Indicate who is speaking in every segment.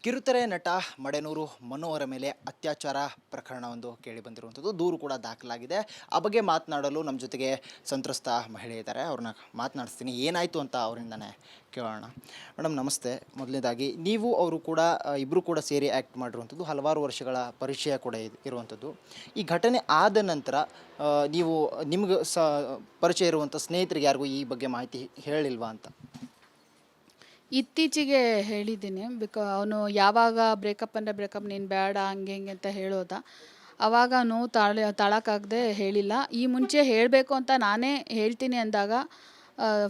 Speaker 1: ಕಿರುತೆರೆ ನಟ ಮಡೆನೂರು ಮನು ಅವರ ಮೇಲೆ ಅತ್ಯಾಚಾರ ಪ್ರಕರಣವೊಂದು ಕೇಳಿಬಂದಿರುವಂಥದ್ದು. ದೂರು ಕೂಡ ದಾಖಲಾಗಿದೆ. ಆ ಬಗ್ಗೆ ಮಾತನಾಡಲು ನಮ್ಮ ಜೊತೆಗೆ ಸಂತ್ರಸ್ತ ಮಹಿಳೆ ಇದ್ದಾರೆ. ಅವ್ರನ್ನ ಮಾತನಾಡಿಸ್ತೀನಿ. ಏನಾಯಿತು ಅಂತ ಅವರಿಂದನೇ ಕೇಳೋಣ. ಮೇಡಮ್ ನಮಸ್ತೆ. ಮೊದಲನೇದಾಗಿ ನೀವು ಅವರು ಕೂಡ ಇಬ್ಬರು ಕೂಡ ಸೇರಿ ಆ್ಯಕ್ಟ್ ಮಾಡಿರುವಂಥದ್ದು, ಹಲವಾರು ವರ್ಷಗಳ ಪರಿಚಯ ಕೂಡ ಇರುವಂಥದ್ದು. ಈ ಘಟನೆ ಆದ ನಂತರ ನೀವು ನಿಮ್ಗೆ ಪರಿಚಯ ಇರುವಂಥ ಸ್ನೇಹಿತರಿಗೆ ಯಾರಿಗೂ ಈ ಬಗ್ಗೆ ಮಾಹಿತಿ ಹೇಳಿಲ್ವಾ ಅಂತ?
Speaker 2: ಇತ್ತೀಚೆಗೆ ಹೇಳಿದ್ದೀನಿ. ಅವನು ಯಾವಾಗ ಬ್ರೇಕಪ್ ಅಂದರೆ ಬ್ರೇಕಪ್ ನೀನು ಬೇಡ ಹಂಗೆ ಹಿಂಗೆ ಅಂತ ಹೇಳೋದ. ಆವಾಗ ನೋವು ತಾಳಕ್ಕಾಗದೆ ಹೇಳಿಲ್ಲ. ಈ ಮುಂಚೆ ಹೇಳಬೇಕು ಅಂತ ನಾನೇ ಹೇಳ್ತೀನಿ ಅಂದಾಗ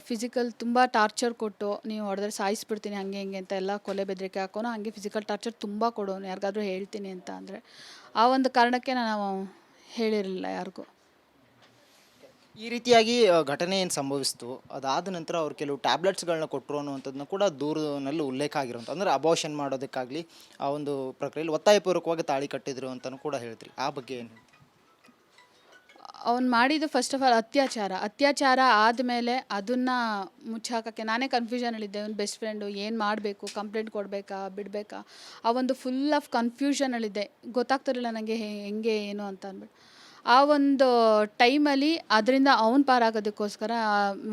Speaker 2: ಫಿಸಿಕಲ್ ತುಂಬ ಟಾರ್ಚರ್ ಕೊಟ್ಟು, ನೀವು ಹೊಡೆದ್ರೆ ಸಾಯಿಸ್ಬಿಡ್ತೀನಿ ಹಂಗೆ ಹಿಂಗೆ ಅಂತ ಎಲ್ಲ ಕೊಲೆ ಬೆದರಿಕೆ ಹಾಕೋನು. ಹಾಗೆ ಫಿಸಿಕಲ್ ಟಾರ್ಚರ್ ತುಂಬ ಕೊಡೋನು ಯಾರಿಗಾದ್ರೂ ಹೇಳ್ತೀನಿ ಅಂತ ಅಂದರೆ. ಆ ಒಂದು ಕಾರಣಕ್ಕೆ ನಾನು ಹೇಳಿರಲಿಲ್ಲ ಯಾರಿಗೂ.
Speaker 1: ಈ ರೀತಿಯಾಗಿ ಘಟನೆ ಏನು ಸಂಭವಿಸ್ತು, ಅದಾದ ನಂತರ ಅವ್ರು ಕೆಲವು ಟ್ಯಾಬ್ಲೆಟ್ಸ್ಗಳನ್ನ ಕೊಟ್ಟರು ಅನ್ನುವಂಥದ್ದನ್ನ ಕೂಡ ದೂರಿನಲ್ಲಿ ಉಲ್ಲೇಖ ಆಗಿರುವಂಥ, ಅಂದರೆ ಅಬೋಷನ್ ಮಾಡೋದಕ್ಕಾಗಲಿ ಆ ಒಂದು ಪ್ರಕ್ರಿಯೆಯಲ್ಲಿ ಒತ್ತಾಯಪೂರ್ವಕವಾಗಿ ತಾಳಿ ಕಟ್ಟಿದ್ರು ಅಂತಲೂ ಕೂಡ ಹೇಳ್ತೀರಿ. ಆ ಬಗ್ಗೆ ಏನು?
Speaker 2: ಅವ್ನು ಮಾಡಿದ್ದು ಫಸ್ಟ್ ಆಫ್ ಆಲ್ ಅತ್ಯಾಚಾರ ಆದಮೇಲೆ ಅದನ್ನು ಮುಚ್ಚಾಕೋಕ್ಕೆ ನಾನೇ ಕನ್ಫ್ಯೂಷನಲ್ಲಿದ್ದೆ. ಅವ್ನು ಬೆಸ್ಟ್ ಫ್ರೆಂಡು, ಏನು ಮಾಡಬೇಕು, ಕಂಪ್ಲೇಂಟ್ ಕೊಡಬೇಕಾ ಬಿಡಬೇಕಾ, ಆ ಒಂದು ಫುಲ್ ಆಫ್ ಕನ್ಫ್ಯೂಷನಲ್ಲಿದ್ದೆ. ಗೊತ್ತಾಗ್ತಿರಲಿಲ್ಲ ನನಗೆ ಹೆಂಗೆ ಏನು ಅಂತ ಅಂದ್ಬಿಟ್ಟು. ಆ ಒಂದು ಟೈಮಲ್ಲಿ ಅದರಿಂದ ಅವ್ನು ಪಾರಾಗೋದಕ್ಕೋಸ್ಕರ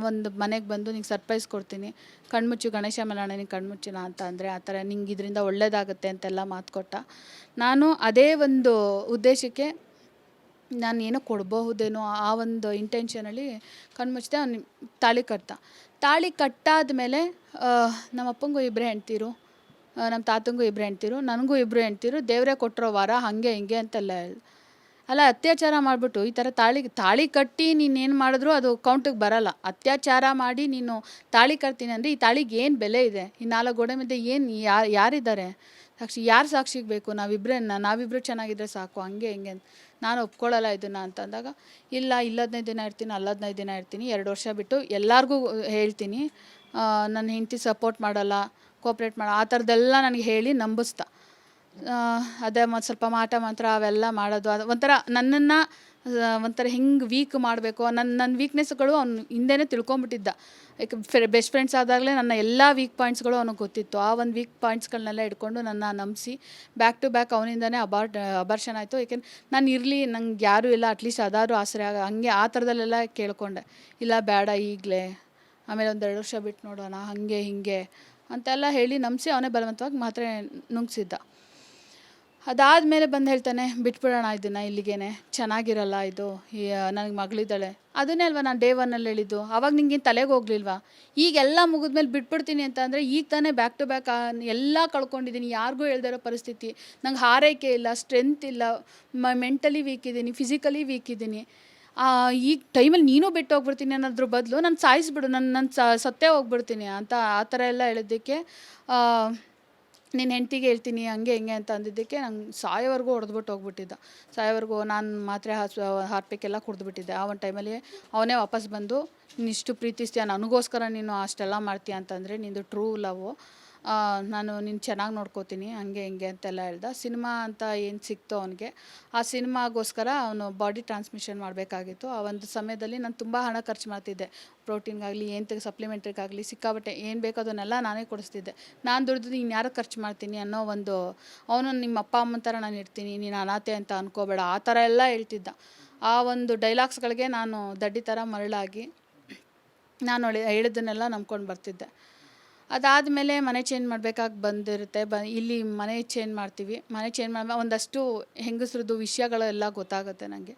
Speaker 2: ಒಂದು ಮನೆಗೆ ಬಂದು ನಿಂಗೆ ಸರ್ಪ್ರೈಸ್ ಕೊಡ್ತೀನಿ, ಕಣ್ಮುಚ್ಚು ಗಣೇಶ ಮಲಾಣ ನಿಂಗೆ ಕಣ್ಮುಚ್ಚಿನ ಅಂತ ಅಂದರೆ, ಆ ಥರ ನಿಂಗೆ ಇದರಿಂದ ಒಳ್ಳೇದಾಗುತ್ತೆ ಅಂತೆಲ್ಲ ಮಾತು ಕೊಟ್ಟ. ನಾನು ಅದೇ ಒಂದು ಉದ್ದೇಶಕ್ಕೆ ನಾನು ಏನೋ ಕೊಡಬಹುದೇನೋ ಆ ಒಂದು ಇಂಟೆನ್ಷನಲ್ಲಿ ಕಣ್ಮುಚ್ಚಿದೆ. ಅವ್ನು ತಾಳಿ ಕಟ್ಟಾದ ಮೇಲೆ ನಮ್ಮ ಅಪ್ಪಂಗೂ ಇಬ್ಬರೇ ಹೆಂಡ್ತಿರು, ನಮ್ಮ ತಾತಂಗೂ ಇಬ್ಬರು ಹೆಂಡ್ತಿರು, ನನಗೂ ಇಬ್ಬರು ಹೆಂಡ್ತಿರು, ದೇವರೇ ಕೊಟ್ಟಿರೋ ವರ ಹಾಗೆ ಹಿಂಗೆ ಅಂತೆಲ್ಲ ಹೇಳ್ದು. ಅಲ್ಲ, ಅತ್ಯಾಚಾರ ಮಾಡಿಬಿಟ್ಟು ಈ ಥರ ತಾಳಿ ಕಟ್ಟಿ ನೀನೇನು ಮಾಡಿದ್ರು ಅದು ಕೌಂಟಿಗೆ ಬರಲ್ಲ. ಅತ್ಯಾಚಾರ ಮಾಡಿ ನೀನು ತಾಳಿ ಕಟ್ತೀನಿ ಅಂದರೆ ಈ ತಾಳಿಗೆ ಏನು ಬೆಲೆ ಇದೆ? ಈ 4 ಗೋಡೆ ಮಧ್ಯೆ ಏನು ಯಾರಿದ್ದಾರೆ ಯಾರು ಸಾಕ್ಷಿಗೆ ಬೇಕು? ನಾವಿಬ್ಬರು ಚೆನ್ನಾಗಿದ್ದರೆ ಸಾಕು ಹಂಗೆ ಹಿಂಗೆ ನಾನು ಒಪ್ಕೊಳ್ಳಲ್ಲ ಇದನ್ನು ಅಂತ ಅಂದಾಗ, ಇಲ್ಲ 15 ದಿನ ಇರ್ತೀನಿ, 15 ದಿನ ಇರ್ತೀನಿ, 2 ವರ್ಷ ಬಿಟ್ಟು ಎಲ್ಲರಿಗೂ ಹೇಳ್ತೀನಿ, ನನ್ನ ಹೆಂಡತಿ ಸಪೋರ್ಟ್ ಮಾಡಲ್ಲ, ಕೋಪ್ರೇಟ್ ಮಾಡೋ ಆ ಥರದ್ದೆಲ್ಲ ನನಗೆ ಹೇಳಿ ನಂಬಿಸ್ತಾ. ಅದೇ ಸ್ವಲ್ಪ ಮಾಟ ಮಂತ್ರ ಅವೆಲ್ಲ ಮಾಡೋದು. ಅದು ಒಂಥರ ನನ್ನನ್ನು ಒಂಥರ ಹಿಂಗೆ ವೀಕ್ ಮಾಡಬೇಕು. ನನ್ನ ವೀಕ್ನೆಸ್ಗಳು ಅವ್ನು ಹಿಂದೆನೇ ತಿಳ್ಕೊಂಬಿಟ್ಟಿದ್ದ. ಯಾಕೆ ಬೆಸ್ಟ್ ಫ್ರೆಂಡ್ಸ್ ಆದಾಗಲೇ ನನ್ನ ಎಲ್ಲ ವೀಕ್ ಪಾಯಿಂಟ್ಸ್ಗಳು ಅವನಿಗೆ ಗೊತ್ತಿತ್ತು. ಆ ಒಂದು ವೀಕ್ ಪಾಯಿಂಟ್ಸ್ಗಳನ್ನೆಲ್ಲ ಇಟ್ಕೊಂಡು ನನ್ನ ನಂಬಿಸಿ ಬ್ಯಾಕ್ ಟು ಬ್ಯಾಕ್ ಅವನಿಂದನೇ ಅಬಾರ್ಷನ್ ಆಯಿತು. ಏಕೆಂದ್ರೆ ನಾನು ಇರಲಿ, ನಂಗೆ ಯಾರೂ ಇಲ್ಲ, ಅಟ್ಲೀಸ್ಟ್ ಅದಾದರೂ ಆಸರೆ ಹಂಗೆ ಆ ಥರದಲ್ಲೆಲ್ಲ ಕೇಳ್ಕೊಂಡೆ. ಇಲ್ಲ ಬೇಡ ಈಗಲೇ, ಆಮೇಲೆ ಒಂದು 2 ವರ್ಷ ಬಿಟ್ಟು ನೋಡೋಣ ಹಾಗೆ ಹಿಂಗೆ ಅಂತೆಲ್ಲ ಹೇಳಿ ನಂಬಿಸಿ ಅವನೇ ಬಲವಂತವಾಗಿ ಮಾತ್ರೆ ನುಂಗ್ಸಿದ್ದ. ಅದಾದಮೇಲೆ ಬಂದು ಹೇಳ್ತಾನೆ, ಬಿಟ್ಬಿಡೋಣ ಇದನ್ನು ಇಲ್ಲಿಗೇನೆ, ಚೆನ್ನಾಗಿರಲ್ಲ ಇದು, ನನಗೆ ಮಗಳಿದ್ದಾಳೆ. ಅದನ್ನೇ ಅಲ್ವಾ ನಾನು ಡೇ 1 ಹೇಳಿದ್ದು. ಆವಾಗ ನಿಂಗೇನು ತಲೆಗೆ ಹೋಗ್ಲಿಲ್ವಾ? ಈಗೆಲ್ಲ ಮುಗಿದ್ಮೇಲೆ ಬಿಟ್ಬಿಡ್ತೀನಿ ಅಂತ ಅಂದರೆ ಈಗ ತಾನೇ ಬ್ಯಾಕ್ ಟು ಬ್ಯಾಕ್ ಎಲ್ಲ ಕಳ್ಕೊಂಡಿದ್ದೀನಿ, ಯಾರಿಗೂ ಹೇಳ್ದೇ ಇರೋ ಪರಿಸ್ಥಿತಿ. ನಂಗೆ ಹಾರೈಕೆ ಇಲ್ಲ, ಸ್ಟ್ರೆಂತ್ ಇಲ್ಲ, ಮೆಂಟಲಿ ವೀಕ್ ಇದ್ದೀನಿ, ಫಿಸಿಕಲಿ ವೀಕ್ ಇದ್ದೀನಿ. ಈಗ ಟೈಮಲ್ಲಿ ನೀನು ಬಿಟ್ಟು ಹೋಗ್ಬಿಡ್ತೀನಿ ಅನ್ನೋದ್ರ ಬದಲು ನಾನು ಸಾಯಿಸ್ಬಿಡು, ನಾನು ಸತ್ತೇ ಹೋಗ್ಬಿಡ್ತೀನಿ ಅಂತ ಆ ಥರ ಎಲ್ಲ ಹೇಳಿದ್ದಕ್ಕೆ, ನಿನ್ನ ಹೆಂಡ್ತಿಗೆ ಹೇಳ್ತೀನಿ ಹಂಗೆ ಹಿಂಗೆ ಅಂತ ಅಂದಿದ್ದಕ್ಕೆ ನಂಗೆ ಸಾಯೋವರೆಗೂ ಹೊಡೆದ್ಬಿಟ್ಟು ಹೋಗ್ಬಿಟ್ಟಿದ್ದ. ಸಾಯೋವರೆಗೂ ನಾನು ಮಾತ್ರೆ ಹಾರ್ಪಿಕ್ಕೆಲ್ಲ ಕುಡಿದ್ಬಿಟ್ಟಿದ್ದೆ. ಆ ಒಂದು ಟೈಮಲ್ಲಿ ಅವನೇ ವಾಪಸ್ ಬಂದು, ನೀನಿಷ್ಟು ಪ್ರೀತಿಸ್ತೀಯ, ನನಗೋಸ್ಕರ ನೀನು ಅಷ್ಟೆಲ್ಲ ಮಾಡ್ತೀಯ ಅಂತಂದರೆ ನಿಂದು ಟ್ರೂ ಲವ್, ನಾನು ನಿನ್ನ ಚೆನ್ನಾಗಿ ನೋಡ್ಕೋತೀನಿ ಹಂಗೆ ಹಿಂಗೆ ಅಂತೆಲ್ಲ ಹೇಳ್ದ. ಸಿನಿಮಾ ಅಂತ ಏನು ಸಿಕ್ತೋ ಅವನಿಗೆ, ಆ ಸಿನಿಮಾಗೋಸ್ಕರ ಅವನು ಬಾಡಿ ಟ್ರಾನ್ಸ್ಮಿಷನ್ ಮಾಡಬೇಕಾಗಿತ್ತು. ಆ ಒಂದು ಸಮಯದಲ್ಲಿ ನಾನು ತುಂಬ ಹಣ ಖರ್ಚು ಮಾಡ್ತಿದ್ದೆ. ಪ್ರೋಟೀನ್ಗಾಗಲಿ ಸಪ್ಲಿಮೆಂಟ್ರಿಗಾಗಲಿ ಸಿಕ್ಕಾಬಟ್ಟೆ ಏನು ಬೇಕೋ ಅದನ್ನೆಲ್ಲ ನಾನೇ ಕೊಡಿಸ್ತಿದ್ದೆ. ನಾನು ದುಡ್ದು ಇನ್ಯಾರು ಖರ್ಚು ಮಾಡ್ತೀನಿ ಅನ್ನೋ ಒಂದು, ಅವನು ನಿಮ್ಮ ಅಪ್ಪ ಅಮ್ಮನ ಥರ ನಾನು ಇರ್ತೀನಿ, ನೀನು ಅನಾಥೆ ಅಂತ ಅನ್ಕೋಬೇಡ, ಆ ಥರ ಎಲ್ಲ ಹೇಳ್ತಿದ್ದ. ಆ ಒಂದು ಡೈಲಾಗ್ಸ್ಗಳಿಗೆ ನಾನು ದಡ್ಡಿ ಥರ ಮರಳಾಗಿ ನಾನು ಹೇಳಿದ್ದನ್ನೆಲ್ಲ ನಂಬ್ಕೊಂಡು ಬರ್ತಿದ್ದೆ. ಅದಾದಮೇಲೆ ಮನೆ ಚೇಂಜ್ ಮಾಡಬೇಕಾಗಿ ಬಂದಿರುತ್ತೆ. ಇಲ್ಲಿ ಮನೆ ಚೇಂಜ್ ಮಾಡ್ತೀವಿ. ಮನೆ ಚೇಂಜ್ ಮಾಡಿ ಒಂದಷ್ಟು ಹೆಂಗಸ್ರದ್ದು ವಿಷಯಗಳೆಲ್ಲ ಗೊತ್ತಾಗುತ್ತೆ ನನಗೆ.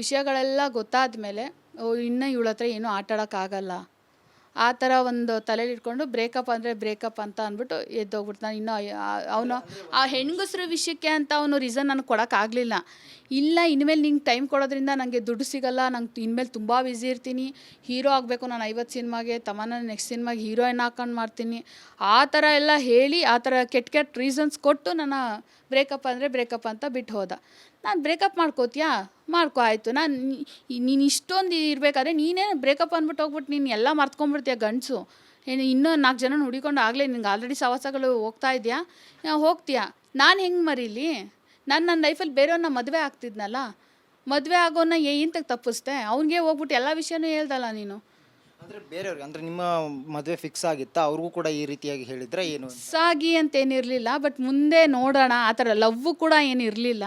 Speaker 2: ವಿಷಯಗಳೆಲ್ಲ ಗೊತ್ತಾದ ಮೇಲೆ ಇನ್ನೂ ಇವಳ ಹತ್ರ ಏನೂ ಆಟಾಡೋಕ್ಕಾಗಲ್ಲ, ಆ ಥರ ಒಂದು ತಲೆಯಲ್ಲಿ ಇಟ್ಕೊಂಡು ಬ್ರೇಕಪ್ ಅಂದರೆ ಬ್ರೇಕಪ್ ಅಂತ ಅಂದ್ಬಿಟ್ಟು ಎದ್ದೋಗ್ಬಿಟ್ಟು ನಾನು ಇನ್ನೂ ಅವನು ಆ ಹೆಣ್ಗಸ್ರ ವಿಷಯಕ್ಕೆ ಅಂತ ಅವನು ರೀಸನ್ ನನಗೆ ಕೊಡೋಕ್ಕಾಗಲಿಲ್ಲ. ಇಲ್ಲ, ಇನ್ಮೇಲೆ ನಿಂಗೆ ಟೈಮ್ ಕೊಡೋದ್ರಿಂದ ನನಗೆ ದುಡ್ಡು ಸಿಗೋಲ್ಲ, ನಂಗೆ ಇನ್ಮೇಲೆ ತುಂಬ ಬ್ಯುಸಿ ಇರ್ತೀನಿ, ಹೀರೋ ಆಗಬೇಕು ನಾನು 50 ಸಿನಿಮಾಗೆ, ತಮ್ಮನ ನೆಕ್ಸ್ಟ್ ಸಿನಿಮಾಗೆ ಹೀರೋಯಿನ್ ಹಾಕೊಂಡು ಮಾಡ್ತೀನಿ, ಆ ಥರ ಎಲ್ಲ ಹೇಳಿ ಆ ಥರ ಕೆಟ್ಟ ರೀಸನ್ಸ್ ಕೊಟ್ಟು ನನ್ನ ಬ್ರೇಕಪ್ ಅಂದರೆ ಬ್ರೇಕಪ್ ಅಂತ ಬಿಟ್ಟು ಹೋದ. ನಾನು ಬ್ರೇಕಪ್ ಮಾಡ್ಕೋತೀಯಾ, ಮಾಡ್ಕೊ ಆಯಿತು. ನೀನು ಇಷ್ಟೊಂದು ಇರಬೇಕಾದ್ರೆ ನೀನೇ ಬ್ರೇಕಪ್ ಅಂದ್ಬಿಟ್ಟು ಹೋಗ್ಬಿಟ್ಟು ನೀನು ಎಲ್ಲ ಮರ್ತ್ಕೊಂಡ್ಬಿಡ್ತೀಯ ಗಂಡಸು. ಇನ್ನೂ 4 ಜನ ಹುಡಿಕೊಂಡು ಆಗಲೇ ನಿನ್ಗೆ ಆಲ್ರೆಡಿ ಸವಾಸಗಳು ಹೋಗ್ತಾ ಇದೆಯಾ, ಹೋಗ್ತೀಯಾ. ನಾನು ಹೆಂಗೆ ಮರೀಲಿ? ನನ್ನ ಲೈಫಲ್ಲಿ ಬೇರೆಯವ್ರನ್ನ ಮದುವೆ ಆಗ್ತಿದ್ನಲ್ಲ, ಮದುವೆ ಆಗೋನ್ನ ಏಂತಕ್ಕೆ ತಪ್ಪಿಸ್ದೆ? ಅವ್ನಿಗೆ ಹೋಗ್ಬಿಟ್ಟು ಎಲ್ಲ ವಿಷಯನೂ ಹೇಳ್ದಲ್ಲ ನೀನು.
Speaker 1: ಅಂದರೆ ಬೇರೆಯವ್ರಿಗೆ ಅಂದರೆ ನಿಮ್ಮ ಮದುವೆ ಫಿಕ್ಸ್ ಆಗಿತ್ತಾ ಅವ್ರಿಗೂ ಕೂಡ ಈ ರೀತಿಯಾಗಿ ಹೇಳಿದ್ರೆ ಏನು ಅಂತ?
Speaker 2: ಸಾಗಿ ಅಂತ ಏನಿರಲಿಲ್ಲ, ಬಟ್ ಮುಂದೆ ನೋಡೋಣ ಆ ಥರ ಲವ್ವು ಕೂಡ ಏನಿರಲಿಲ್ಲ.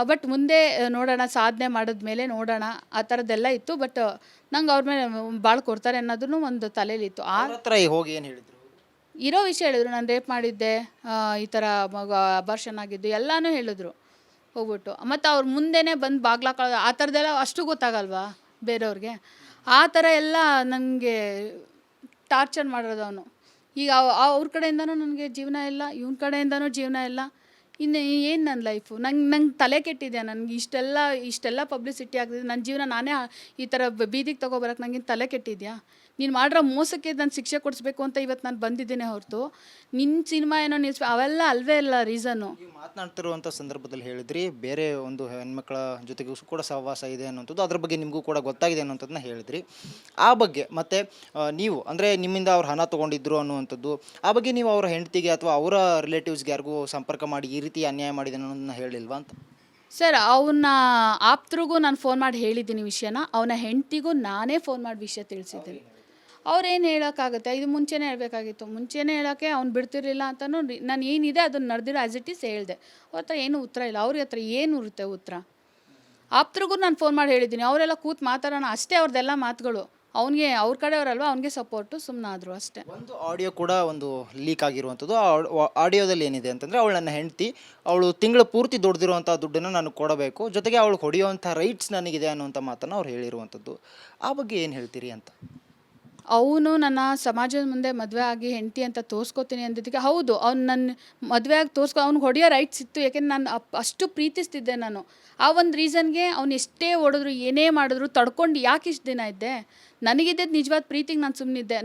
Speaker 2: ಬಟ್ ಮುಂದೆ ನೋಡೋಣ, ಸಾಧನೆ ಮಾಡಿದ್ಮೇಲೆ ನೋಡೋಣ ಆ ಥರದ್ದೆಲ್ಲ ಇತ್ತು. ಬಟ್ ನಂಗೆ ಅವ್ರ ಮೇಲೆ ಭಾಳ ಕೊಡ್ತಾರೆ ಅನ್ನೋದನ್ನು ಒಂದು ತಲೆಯಲ್ಲಿತ್ತು.
Speaker 1: ಅವ್ರ ಹತ್ರ ಹೋಗಿ ಏನು ಹೇಳಿದ್ರು?
Speaker 2: ಇರೋ ವಿಷಯ ಹೇಳಿದ್ರು, ನಾನು ರೇಪ್ ಮಾಡಿದ್ದೆ, ಈ ಥರ ಮಗ ಅಬಾರ್ಷನ್ ಆಗಿದ್ದು ಎಲ್ಲನೂ ಹೇಳಿದ್ರು ಹೋಗ್ಬಿಟ್ಟು. ಮತ್ತು ಅವ್ರ ಮುಂದೆನೇ ಬಂದು ಬಾಗ್ಲಾಕೊಳ್ಳೋದು ಆ ಥರದ್ದೆಲ್ಲ ಅಷ್ಟು ಗೊತ್ತಾಗಲ್ವಾ ಬೇರೆಯವ್ರಿಗೆ. ಆ ಥರ ಎಲ್ಲ ನನಗೆ ಟಾರ್ಚರ್ ಮಾಡಿರೋದು ಅವನು. ಈಗ ಅವ್ರ ಕಡೆಯಿಂದನೂ ನನಗೆ ಜೀವನ ಇಲ್ಲ, ಇವನ ಕಡೆಯಿಂದನೂ ಜೀವನ ಇಲ್ಲ. ಇನ್ನು ಏನು ನನ್ನ ಲೈಫು? ನಂಗೆ ತಲೆ ಕೆಟ್ಟಿದೆ. ನನಗೆ ಇಷ್ಟೆಲ್ಲ ಪಬ್ಲಿಸಿಟಿ ಆಗ್ತಿದೆ. ನನ್ನ ಜೀವನ ನಾನೇ ಈ ಥರ ಬೀದಿಗೆ ತೊಗೊಬರಕ್ಕೆ ನನಗಿನ್ನು ತಲೆ ಕೆಟ್ಟಿದೆಯಾ? ನೀನು ಮಾಡಿರೋ ಮೋಸಕ್ಕೆ ನಾನು ಶಿಕ್ಷೆ ಕೊಡಿಸ್ಬೇಕು ಅಂತ ಇವತ್ತು ನಾನು ಬಂದಿದ್ದೇನೆ ಹೊರತು ನಿನ್ನ ಸಿನಿಮಾ ಏನೋ ನಿಲ್ಲಿಸ್ಬೇಕು ಅವೆಲ್ಲ ಅಲ್ವೇ ಇಲ್ಲ ರೀಸನ್ನು.
Speaker 1: ನೀವು ಮಾತನಾಡ್ತಿರುವಂಥ ಸಂದರ್ಭದಲ್ಲಿ ಹೇಳಿದ್ರಿ ಬೇರೆ ಒಂದು ಹೆಣ್ಮಕ್ಳ ಜೊತೆಗೂ ಕೂಡ ಸಹವಾಸ ಇದೆ ಅನ್ನೋಂಥದ್ದು, ಅದ್ರ ಬಗ್ಗೆ ನಿಮಗೂ ಕೂಡ ಗೊತ್ತಾಗಿದೆ ಅನ್ನೋಂಥದ್ದನ್ನ ಹೇಳಿದ್ರಿ. ಆ ಬಗ್ಗೆ ಮತ್ತು ನೀವು ಅಂದರೆ ನಿಮ್ಮಿಂದ ಅವ್ರು ಹಣ ತೊಗೊಂಡಿದ್ರು ಅನ್ನುವಂಥದ್ದು, ಆ ಬಗ್ಗೆ ನೀವು ಅವರ ಹೆಂಡತಿಗೆ ಅಥವಾ ಅವರ ರಿಲೇಟಿವ್ಸ್ಗೆ ಯಾರಿಗೂ ಸಂಪರ್ಕ ಮಾಡಿ ಈ ರೀತಿ ಅನ್ಯಾಯ ಮಾಡಿದೆ ಅನ್ನೋದನ್ನ ಹೇಳಿಲ್ವಾ ಅಂತ?
Speaker 2: ಸರ್, ಅವನ ಆಪ್ತರಿಗೂ ನಾನು ಫೋನ್ ಮಾಡಿ ಹೇಳಿದ್ದೀನಿ ವಿಷಯನ. ಅವನ ಹೆಂಡತಿಗೂ ನಾನೇ ಫೋನ್ ಮಾಡಿ ವಿಷಯ ತಿಳಿಸಿದ್ದೀನಿ. ಅವ್ರೇನು ಹೇಳೋಕ್ಕಾಗುತ್ತೆ? ಇದು ಮುಂಚೆನೇ ಹೇಳಬೇಕಾಗಿತ್ತು. ಮುಂಚೆನೇ ಹೇಳೋಕ್ಕೆ ಅವ್ನು ಬಿಡ್ತಿರಲಿಲ್ಲ ಅಂತಲೂ ನಾನು ಏನಿದೆ ಅದನ್ನು ನಡೆದಿರೋ ಆ್ಯಸ್ ಇಟ್ ಈಸ್ ಹೇಳಿದೆ. ಅವ್ರ ಹತ್ರ ಏನೂ ಉತ್ತರ ಇಲ್ಲ. ಅವ್ರ ಹತ್ರ ಏನು ಇರುತ್ತೆ ಉತ್ತರ? ಆಪ್ತರಿಗೂ ನಾನು ಫೋನ್ ಮಾಡಿ ಹೇಳಿದ್ದೀನಿ. ಅವರೆಲ್ಲ ಕೂತು ಮಾತಾಡೋಣ ಅಷ್ಟೇ, ಅವ್ರದ್ದೆಲ್ಲ ಮಾತುಗಳು. ಅವ್ನಿಗೆ ಅವ್ರ ಕಡೆಯವರಲ್ವ, ಅವ್ನಿಗೆ ಸಪೋರ್ಟು, ಸುಮ್ಮನಾದರು ಅಷ್ಟೇ.
Speaker 1: ಒಂದು ಆಡಿಯೋ ಕೂಡ ಒಂದು ಲೀಕ್ ಆಗಿರುವಂಥದ್ದು. ಆ ಆಡಿಯೋದಲ್ಲಿ ಏನಿದೆ ಅಂತಂದರೆ, ಅವಳು ನನ್ನ ಹೆಂಡತಿ, ಅವಳು ತಿಂಗಳು ಪೂರ್ತಿ ದುಡ್ದಿರುವಂಥ ದುಡ್ಡನ್ನು ನಾನು ಕೊಡಬೇಕು, ಜೊತೆಗೆ ಅವಳು ಹೊಡೆಯುವಂಥ ರೈಟ್ಸ್ ನನಗಿದೆ ಅನ್ನುವಂಥ ಮಾತನ್ನು ಅವ್ರು ಹೇಳಿರುವಂಥದ್ದು. ಆ ಬಗ್ಗೆ ಏನು ಹೇಳ್ತೀರಿ ಅಂತ?
Speaker 2: ಅವನು ನನ್ನ ಸಮಾಜದ ಮುಂದೆ ಮದುವೆ ಆಗಿ ಹೆಂಡತಿ ಅಂತ ತೋರಿಸ್ಕೋತೀನಿ ಅಂದಿದ್ದಕ್ಕೆ ಹೌದು, ಅವ್ನು ನನ್ನ ಮದುವೆ ಆಗಿ ಅವ್ನಿಗೆ ಹೊಡೆಯೋ ರೈಟ್ಸ್ ಇತ್ತು. ಯಾಕೆಂದ್ರೆ ನಾನು ಅಷ್ಟು ಪ್ರೀತಿಸ್ತಿದ್ದೆ ನಾನು. ಆ ಒಂದು ರೀಸನ್ಗೆ ಅವ್ನು ಎಷ್ಟೇ ಹೊಡೆದ್ರು ಏನೇ ಮಾಡಿದ್ರು ತಡ್ಕೊಂಡು ಯಾಕೆ ಇಷ್ಟು ದಿನ ಇದ್ದೆ? ನನಗಿದ್ದದ್ದು ನಿಜವಾದ ಪ್ರೀತಿಗೆ ನಾನು ಸುಮ್ಮನಿದ್ದೆ.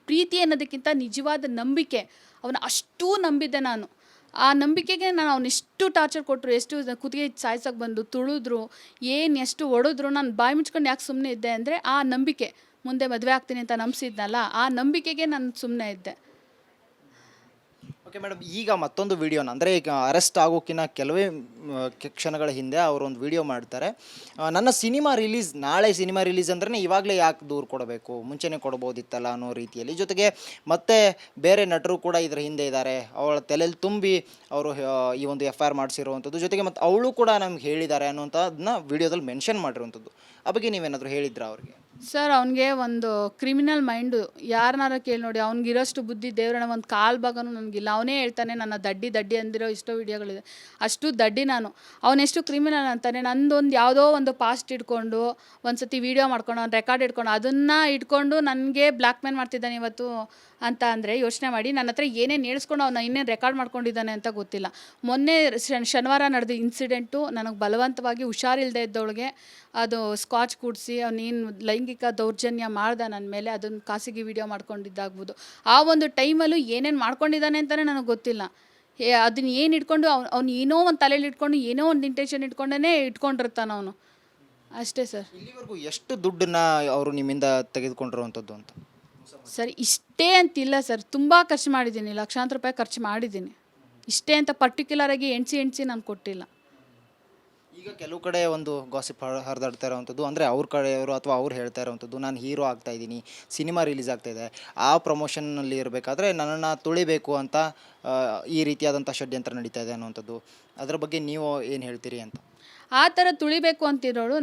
Speaker 2: ಪ್ರೀತಿ ಅನ್ನೋದಕ್ಕಿಂತ ನಿಜವಾದ ನಂಬಿಕೆ. ಅವನ ಅಷ್ಟೂ ನಂಬಿದ್ದೆ ನಾನು. ಆ ನಂಬಿಕೆಗೆ ನಾನು ಅವನೆಷ್ಟು ಟಾರ್ಚರ್ ಕೊಟ್ಟರು, ಎಷ್ಟು ಕುತ್ತಿಗೆ ಸಾಯ್ಸೋಕೆ ಬಂದು ತುಳಿದ್ರು, ಎಷ್ಟು ಹೊಡೆದ್ರು, ನಾನು ಬಾಯಿ ಮುಚ್ಕೊಂಡು ಯಾಕೆ ಸುಮ್ಮನೆ ಇದ್ದೆ ಅಂದರೆ ಆ ನಂಬಿಕೆ. ಮುಂದೆ ಮದುವೆ ಆಗ್ತೀನಿ ಅಂತ ನಂಬಿಸಿದ್ನಲ್ಲ, ಆ ನಂಬಿಕೆಗೆ ನಾನು ಸುಮ್ಮನೆ ಇದ್ದೆ.
Speaker 1: ಓಕೆ ಮೇಡಮ್, ಈಗ ಮತ್ತೊಂದು ವಿಡಿಯೋನ ಅಂದರೆ ಈಗ ಅರೆಸ್ಟ್ ಆಗೋಕ್ಕಿಂತ ಕೆಲವೇ ಕ್ಷಣಗಳ ಹಿಂದೆ ಅವರೊಂದು ವಿಡಿಯೋ ಮಾಡ್ತಾರೆ. ನನ್ನ ಸಿನಿಮಾ ರಿಲೀಸ್, ನಾಳೆ ಸಿನಿಮಾ ರಿಲೀಸ್ ಅಂದ್ರೆ ಇವಾಗಲೇ ಯಾಕೆ ದೂರು ಕೊಡಬೇಕು, ಮುಂಚೆನೇ ಕೊಡ್ಬೋದಿತ್ತಲ್ಲ ಅನ್ನೋ ರೀತಿಯಲ್ಲಿ. ಜೊತೆಗೆ ಮತ್ತೆ ಬೇರೆ ನಟರು ಕೂಡ ಇದರ ಹಿಂದೆ ಇದ್ದಾರೆ, ಅವಳ ತಲೆಯಲ್ಲಿ ತುಂಬಿ ಅವರು ಈ ಒಂದು FIR ಮಾಡಿಸಿರುವಂಥದ್ದು. ಜೊತೆಗೆ ಮತ್ತು ಅವಳು ಕೂಡ ನಮ್ಗೆ ಹೇಳಿದ್ದಾರೆ ಅನ್ನೋಂಥದ್ದನ್ನ ವಿಡಿಯೋದಲ್ಲಿ ಮೆನ್ಷನ್ ಮಾಡಿರುವಂಥದ್ದು. ಆ ಬಗ್ಗೆ ನೀವೇನಾದರೂ ಹೇಳಿದ್ರಾ ಅವ್ರಿಗೆ?
Speaker 2: ಸರ್, ಅವನಿಗೆ ಒಂದು ಕ್ರಿಮಿನಲ್ ಮೈಂಡು. ಯಾರನ್ನಾರ ಕೇಳಿ ನೋಡಿ, ಅವ್ನಿಗಿರೋಷ್ಟು ಬುದ್ಧಿ ದೇವ್ರನ್ನ ಒಂದು ಕಾಲು ಭಾಗನೂ ನನಗಿಲ್ಲ. ಅವನೇ ಹೇಳ್ತಾನೆ ನನ್ನ ದಡ್ಡಿ ಅಂದಿರೋ ಎಷ್ಟೋ ವಿಡಿಯೋಗಳಿದೆ. ಅಷ್ಟು ದಡ್ಡಿ ನಾನು. ಅವನೆಷ್ಟು ಕ್ರಿಮಿನಲ್ ಅಂತಾನೆ. ನಂದೊಂದು ಯಾವುದೋ ಒಂದು ಪಾಸ್ಟ್ ಇಟ್ಕೊಂಡು ಒಂದು ಸತಿ ವೀಡಿಯೋ ಮಾಡ್ಕೊಂಡು ಅವ್ನು ರೆಕಾರ್ಡ್ ಇಟ್ಕೊಂಡು ಅದನ್ನು ಇಟ್ಕೊಂಡು ನನಗೆ ಬ್ಲ್ಯಾಕ್ ಮೇಲ್ ಮಾಡ್ತಿದ್ದಾನೆ ಇವತ್ತು ಅಂತ ಅಂದರೆ ಯೋಚನೆ ಮಾಡಿ. ನನ್ನ ಹತ್ರ ಏನೇನು ಹೇಳ್ಸ್ಕೊಂಡು ಅವನು ಇನ್ನೇನು ರೆಕಾರ್ಡ್ ಮಾಡ್ಕೊಂಡಿದ್ದಾನೆ ಅಂತ ಗೊತ್ತಿಲ್ಲ. ಮೊನ್ನೆ ಶನಿವಾರ ನಡೆದ ಇನ್ಸಿಡೆಂಟು ನನಗೆ ಬಲವಂತವಾಗಿ ಹುಷಾರಿಲ್ಲದೆ ಇದ್ದವಳಿಗೆ ಅದು ಸ್ಕಾಚ್ ಕೂಡಿಸಿ ಅವನೇನು ಲೈಂಗಿಕ ದೌರ್ಜನ್ಯ ಮಾಡ್ದೆ ನನ್ನ ಮೇಲೆ, ಅದನ್ನು ಖಾಸಗಿ ವಿಡಿಯೋ ಮಾಡ್ಕೊಂಡಿದ್ದಾಗ್ಬೋದು. ಆ ಒಂದು ಟೈಮಲ್ಲೂ ಏನೇನು ಮಾಡ್ಕೊಂಡಿದ್ದಾನೆ ಅಂತಲೇ ನನಗೆ ಗೊತ್ತಿಲ್ಲ. ಅದನ್ನ ಏನು ಇಟ್ಕೊಂಡು ಅವ್ನು ಏನೋ ಒಂದು ತಲೆಯಲ್ಲಿ ಇಟ್ಕೊಂಡು ಏನೋ ಒಂದು ಇಂಟೆನ್ಷನ್ ಇಟ್ಕೊಂಡೇ ಇಟ್ಕೊಂಡಿರ್ತಾನೆ ಅವನು. ಅಷ್ಟೇ ಸರ್.
Speaker 1: ಇಲ್ಲಿವರೆಗೂ ಎಷ್ಟು ದುಡ್ಡನ್ನ ಅವರು ನಿಮ್ಮಿಂದ ತೆಗೆದುಕೊಂಡಿರುವಂಥದ್ದು ಅಂತ?
Speaker 2: ಸರ್, ಇಷ್ಟೇ ಅಂತಿಲ್ಲ ಸರ್, ತುಂಬ ಖರ್ಚು ಮಾಡಿದ್ದೀನಿ, ಲಕ್ಷಾಂತರ ರೂಪಾಯಿ ಖರ್ಚು ಮಾಡಿದ್ದೀನಿ. ಇಷ್ಟೇ ಅಂತ ಪರ್ಟಿಕ್ಯುಲರಾಗಿ ಎಣಿಸಿ ನಾನು ಕೊಟ್ಟಿಲ್ಲ.
Speaker 1: ಈಗ ಕೆಲವು ಕಡೆ ಒಂದು ಗಾಸಿಪ್ ಹರಿದಾಡ್ತಾ ಇರೋವಂಥದ್ದು, ಅಂದರೆ ಅವ್ರ ಕಡೆಯವರು ಅಥವಾ ಅವ್ರು ಹೇಳ್ತಾ ಇರೋವಂಥದ್ದು, ನಾನು ಹೀರೋ ಆಗ್ತಾ ಇದ್ದೀನಿ, ಸಿನಿಮಾ ರಿಲೀಸ್ ಆಗ್ತಾಯಿದೆ, ಆ ಪ್ರಮೋಷನ್ನಲ್ಲಿ ಇರಬೇಕಾದ್ರೆ ನನ್ನನ್ನು ತುಳಿಬೇಕು ಅಂತ ಈ ರೀತಿಯಾದಂಥ ಷಡ್ಯಂತ್ರ ನಡೀತಾ ಇದೆ ಅನ್ನುವಂಥದ್ದು. ಅದರ ಬಗ್ಗೆ ನೀವು ಏನು ಹೇಳ್ತೀರಿ ಅಂತ?
Speaker 2: ಆ ಥರ ತುಳಿಬೇಕು ಅಂತಿರೋಳು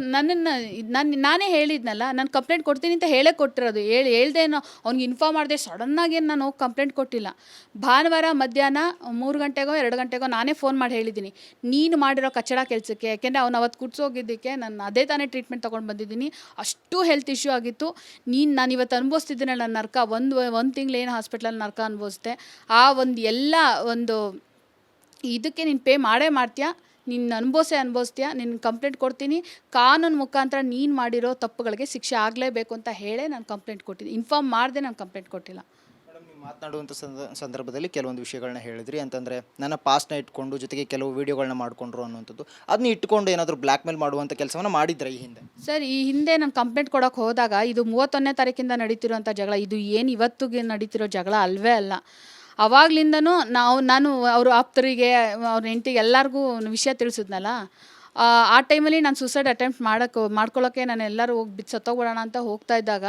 Speaker 2: ನಾನೇ ಹೇಳಿದ್ನಲ್ಲ, ನಾನು ಕಂಪ್ಲೇಂಟ್ ಕೊಡ್ತೀನಿ ಅಂತ ಹೇಳೇ ಕೊಟ್ಟಿರೋದು. ಹೇಳ್ದೇನೋ ಅವ್ನಿಗೆ ಇನ್ಫಾರ್ಮ್ ಮಾಡಿದೆ, ಸಡನ್ನಾಗೇನು ನಾನು ಹೋಗಿ ಕಂಪ್ಲೇಂಟ್ ಕೊಟ್ಟಿಲ್ಲ. ಭಾನುವಾರ ಮಧ್ಯಾಹ್ನ 3 ಗಂಟೆಗೋ 2 ಗಂಟೆಗೋ ನಾನೇ ಫೋನ್ ಮಾಡಿ ಹೇಳಿದ್ದೀನಿ, ನೀನು ಮಾಡಿರೋ ಕಚ್ಚಡ ಕೆಲಸಕ್ಕೆ. ಯಾಕೆಂದರೆ ಅವ್ನು ಅವತ್ತು ಕುಡ್ಸೋಗಿದ್ದಕ್ಕೆ ನಾನು ಅದೇ ತಾನೇ ಟ್ರೀಟ್ಮೆಂಟ್ ತೊಗೊಂಡು ಬಂದಿದ್ದೀನಿ. ಅಷ್ಟು ಹೆಲ್ತ್ ಇಶ್ಯೂ ಆಗಿತ್ತು. ನಾನು ಇವತ್ತು ಅನುಭವಿಸ್ತಿದ್ದೀನಲ್ಲ ನನ್ನ ನರ್ಕ, ಒಂದು ತಿಂಗಳು ಏನು ಹಾಸ್ಪಿಟ್ಲಲ್ಲಿ ನರ್ಕ ಅನುಭವಿಸ್ದೆ. ಆ ಒಂದು ಇದಕ್ಕೆ ನೀನು ಪೇ ಮಾಡೇ ಮಾಡ್ತೀಯಾ, ನೀನು ಅನುಭವಿಸ್ತೀಯಾ, ನಿನ್ನ ಕಂಪ್ಲೇಂಟ್ ಕೊಡ್ತೀನಿ, ಕಾನೂನು ಮುಖಾಂತರ ನೀನು ಮಾಡಿರೋ ತಪ್ಪುಗಳಿಗೆ ಶಿಕ್ಷೆ ಆಗಲೇಬೇಕು ಅಂತ ಹೇಳೇ ನಾನು ಕಂಪ್ಲೇಂಟ್ ಕೊಟ್ಟಿದ್ದೀನಿ. ಇನ್ಫಾರ್ಮ್ ಮಾಡದೆ ನಾನು ಕಂಪ್ಲೇಂಟ್ ಕೊಟ್ಟಿಲ್ಲ.
Speaker 1: ಮೇಡಮ್, ನೀವು ಮಾತನಾಡುವಂಥ ಸಂದರ್ಭದಲ್ಲಿ ಕೆಲವೊಂದು ವಿಷಯಗಳನ್ನ ಹೇಳಿದ್ರಿ. ಅಂತಂದರೆ ನನ್ನ ಪಾಸ್ಟ್ನ ಇಟ್ಕೊಂಡು ಜೊತೆಗೆ ಕೆಲವು ವೀಡಿಯೋಗಳನ್ನ ಮಾಡಿಕೊಂಡ್ರು ಅನ್ನುವಂಥದ್ದು, ಅದನ್ನ ಇಟ್ಕೊಂಡು ಏನಾದರೂ ಬ್ಲ್ಯಾಕ್ ಮೇಲ್ ಮಾಡುವಂಥ ಕೆಲಸವನ್ನು ಮಾಡಿದ್ರೆ ಈ ಹಿಂದೆ?
Speaker 2: ಸರ್, ಈ ಹಿಂದೆ ನಾನು ಕಂಪ್ಲೇಂಟ್ ಕೊಡೋಕೆ ಹೋದಾಗ ಇದು 31ನೇ ತಾರೀಕಿಂದ ನಡೀತಿರೋಂಥ ಜಗಳ, ಇದು ಏನು ಇವತ್ತಿಗೆ ನಡೀತಿರೋ ಜಗಳ ಅಲ್ವೇ ಅಲ್ಲ. ಅವಾಗ್ಲಿಂದನೂ ನಾನು ಅವರು ಆಪ್ತರಿಗೆ, ಅವ್ರ ಹೆಂಡತಿಗೆ ಎಲ್ಲರಿಗೂ ವಿಷಯ ತಿಳಿಸಿದ್ನಲ್ಲ, ಆ ಟೈಮಲ್ಲಿ ನಾನು ಸೂಸೈಡ್ ಅಟೆಂಪ್ಟ್ ಮಾಡ್ಕೊಳ್ಳೋಕ್ಕೆ ನಾನು ಎಲ್ಲರೂ ಹೋಗಿ ಬಿದ್ದು ಸತ್ತೋಗ್ಬಿಡೋಣ ಅಂತ ಹೋಗ್ತಾ ಇದ್ದಾಗ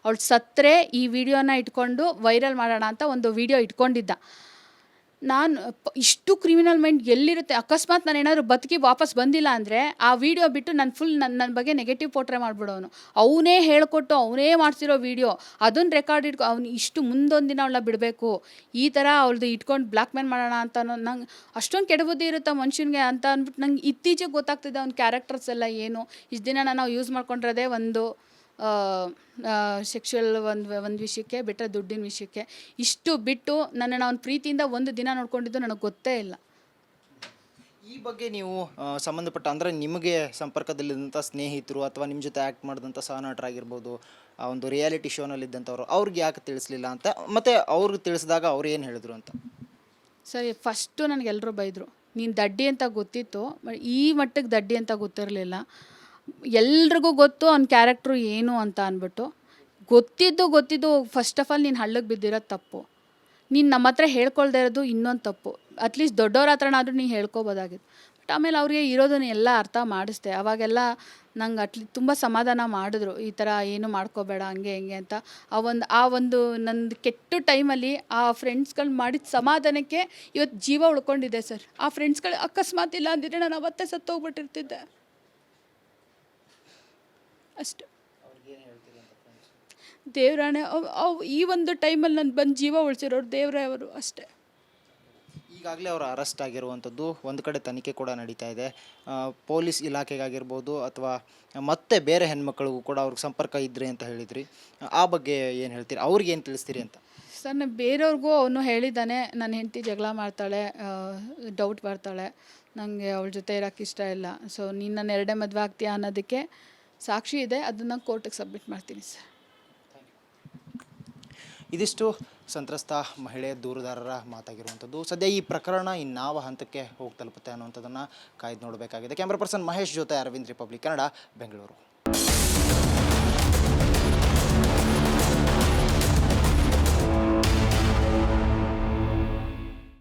Speaker 2: ಅವಳು ಸತ್ತರೆ ಈ ವಿಡಿಯೋನ ಇಟ್ಕೊಂಡು ವೈರಲ್ ಮಾಡೋಣ ಅಂತ ಒಂದು ವಿಡಿಯೋ ಇಟ್ಕೊಂಡಿದ್ದ. ನಾನು ಇಷ್ಟು ಕ್ರಿಮಿನಲ್ ಮೈಂಡ್ ಎಲ್ಲಿರುತ್ತೆ? ಅಕಸ್ಮಾತ್ ನಾನು ಏನಾದರೂ ಬದುಕಿ ವಾಪಸ್ ಬಂದಿಲ್ಲ ಅಂದರೆ ಆ ವಿಡಿಯೋ ಬಿಟ್ಟು ನಾನು ಫುಲ್ ನನ್ನ ಬಗ್ಗೆ ನೆಗೆಟಿವ್ ಪೋಟ್ರೆ ಮಾಡಿಬಿಡೋನು. ಅವನೇ ಹೇಳ್ಕೊಟ್ಟು ಅವನೇ ಮಾಡ್ತಿರೋ ವಿಡಿಯೋ ಅದನ್ನು ರೆಕಾರ್ಡ್ ಇಟ್ಕೊ ಅವ್ನು ಇಷ್ಟು ಮುಂದೊಂದು ದಿನ ಅವಳನ್ನ ಬಿಡಬೇಕು, ಈ ಥರ ಅವಳದು ಇಟ್ಕೊಂಡು ಬ್ಲ್ಯಾಕ್ ಮೇಲ್ ಮಾಡೋಣ ಅಂತ ನಂಗೆ ಅಷ್ಟೊಂದು ಕೆಡಬುದ್ಧಿ ಇರುತ್ತೆ ಮನುಷ್ಯನಿಗೆ ಅಂತ ಅಂದ್ಬಿಟ್ಟು ನಂಗೆ ಇತ್ತೀಚೆಗೆ ಗೊತ್ತಾಗ್ತಿದೆ ಅವ್ನ ಕ್ಯಾರೆಕ್ಟರ್ಸ್ ಎಲ್ಲ ಏನು. ಇಷ್ಟು ದಿನ ನಾವು ಯೂಸ್ ಮಾಡ್ಕೊಂಡಿರೋದೇ ಒಂದು ಸೆಕ್ಷುವಲ್ ಒಂದು ವಿಷಯಕ್ಕೆ, ಬಿಟ್ಟರೆ ದುಡ್ಡಿನ ವಿಷಯಕ್ಕೆ. ಇಷ್ಟು ಬಿಟ್ಟು ನನ್ನನ್ನು ಅವ್ನ ಪ್ರೀತಿಯಿಂದ ಒಂದು ದಿನ ನೋಡ್ಕೊಂಡಿದ್ದು ನನಗೆ ಗೊತ್ತೇ ಇಲ್ಲ.
Speaker 1: ಈ ಬಗ್ಗೆ ನೀವು ಸಂಬಂಧಪಟ್ಟ ಅಂದರೆ ನಿಮಗೆ ಸಂಪರ್ಕದಲ್ಲಿದ್ದಂಥ ಸ್ನೇಹಿತರು ಅಥವಾ ನಿಮ್ಮ ಜೊತೆ ಆ್ಯಕ್ಟ್ ಮಾಡಿದಂಥ ಸಹನಟರಾಗಿರ್ಬೋದು, ಆ ಒಂದು ರಿಯಾಲಿಟಿ ಶೋನಲ್ಲಿದ್ದಂಥವ್ರು ಅವ್ರಿಗೆ ಯಾಕೆ ತಿಳಿಸ್ಲಿಲ್ಲ ಅಂತ, ಮತ್ತು ಅವ್ರಿಗೆ ತಿಳಿಸಿದಾಗ ಅವ್ರು ಏನು ಹೇಳಿದ್ರು ಅಂತ?
Speaker 2: ಸರಿ, ಫಸ್ಟು ನನಗೆಲ್ಲರೂ ಬೈದರು, ನೀನು ದಡ್ಡಿ ಅಂತ ಗೊತ್ತಿತ್ತು, ಈ ಮಟ್ಟಿಗೆ ದಡ್ಡಿ ಅಂತ ಗೊತ್ತಿರಲಿಲ್ಲ. ಎಲ್ರಿಗೂ ಗೊತ್ತು ಅವ್ನ ಕ್ಯಾರೆಕ್ಟ್ರು ಏನು ಅಂತ ಅಂದ್ಬಿಟ್ಟು. ಗೊತ್ತಿದ್ದು ಫಸ್ಟ್ ಆಫ್ ಆಲ್ ನೀನು ಹಳ್ಳಕ್ಕೆ ಬಿದ್ದಿರೋದು ತಪ್ಪು. ನೀನು ನಮ್ಮ ಹತ್ರ ಹೇಳ್ಕೊಳ್ದೇ ಇರೋದು ಇನ್ನೊಂದು ತಪ್ಪು. ಅಟ್ಲೀಸ್ಟ್ ದೊಡ್ಡವ್ರ ಹತ್ರನಾದರೂ ನೀನು ಹೇಳ್ಕೊಬೋದಾಗಿತ್ತು. ಬಟ್ ಆಮೇಲೆ ಅವ್ರಿಗೆ ಇರೋದನ್ನ ಎಲ್ಲ ಅರ್ಥ ಮಾಡಿಸ್ದೆ. ಅವಾಗೆಲ್ಲ ನಂಗೆ ತುಂಬ ಸಮಾಧಾನ ಮಾಡಿದ್ರು, ಈ ಥರ ಏನು ಮಾಡ್ಕೋಬೇಡ ಹಂಗೆ ಹಿಂಗೆ ಅಂತ. ಆ ಒಂದು ನಂದು ಕೆಟ್ಟ ಟೈಮಲ್ಲಿ ಆ ಫ್ರೆಂಡ್ಸ್ಗಳು ಮಾಡಿದ ಸಮಾಧಾನಕ್ಕೆ ಇವತ್ತು ಜೀವ ಉಳ್ಕೊಂಡಿದ್ದೆ ಸರ್. ಆ ಫ್ರೆಂಡ್ಸ್ಗಳು ಅಕಸ್ಮಾತ್ ಇಲ್ಲ ಅಂದಿದ್ರೆ ನಾನು ಅವತ್ತೇ ಸತ್ತೋಗ್ಬಿಟ್ಟಿರ್ತಿದ್ದೆ ಅಷ್ಟು. ದೇವ್ರಾಣೆ ಈ ಒಂದು ಟೈಮಲ್ಲಿ ನಾನು ಬಂದು ಜೀವ ಉಳಿಸಿರೋರು ದೇವ್ರೇ ಅವರು ಅಷ್ಟೇ.
Speaker 1: ಈಗಾಗಲೇ ಅವರು ಅರೆಸ್ಟ್ ಆಗಿರುವಂಥದ್ದು, ಒಂದು ಕಡೆ ತನಿಖೆ ಕೂಡ ನಡೀತಾ ಇದೆ. ಪೊಲೀಸ್ ಇಲಾಖೆಗಾಗಿರ್ಬೋದು ಅಥವಾ ಮತ್ತೆ ಬೇರೆ ಹೆಣ್ಮಕ್ಳಿಗೂ ಕೂಡ ಅವ್ರಿಗೆ ಸಂಪರ್ಕ ಇದ್ರಿ ಅಂತ ಹೇಳಿದ್ರಿ. ಆ ಬಗ್ಗೆ ಏನು ಹೇಳ್ತೀರಿ? ಅವ್ರಿಗೆ ಏನು ತಿಳಿಸ್ತೀರಿ ಅಂತ?
Speaker 2: ಸರ್, ನಾನು ಬೇರೆಯವ್ರಿಗೂ ಅವನು ಹೇಳಿದ್ದಾನೆ, ನನ್ನ ಹೆಂಡತಿ ಜಗಳ ಮಾಡ್ತಾಳೆ, ಡೌಟ್ ಬರ್ತಾಳೆ, ನನಗೆ ಅವಳ ಜೊತೆ ಇರೋಕ್ಕೆ ಇಷ್ಟ ಇಲ್ಲ, ಸೊ ನೀನು ನನ್ನ ಎರಡೇ ಮದುವೆ ಆಗ್ತೀಯಾ ಅನ್ನೋದಕ್ಕೆ ಸಾಕ್ಷಿ ಇದೆ, ಅದನ್ನು ಕೋರ್ಟಿಗೆ ಸಬ್ಮಿಟ್ ಮಾಡ್ತೀನಿ ಸರ್.
Speaker 1: ಇದಿಷ್ಟು ಸಂತ್ರಸ್ತ ಮಹಿಳೆ ದೂರುದಾರರ ಮಾತಾಗಿರುವಂಥದ್ದು. ಸದ್ಯ ಈ ಪ್ರಕರಣ ಇನ್ನಾವ ಹಂತಕ್ಕೆ ಹೋಗಿ ತಲುಪುತ್ತೆ ಅನ್ನುವಂಥದ್ದನ್ನು ಕಾಯ್ದು ನೋಡಬೇಕಾಗಿದೆ. ಕ್ಯಾಮ್ರಾ ಪರ್ಸನ್ ಮಹೇಶ್ ಜೊತೆ ಅರವಿಂದ್, ರಿಪಬ್ಲಿಕ್ ಕನ್ನಡ, ಬೆಂಗಳೂರು.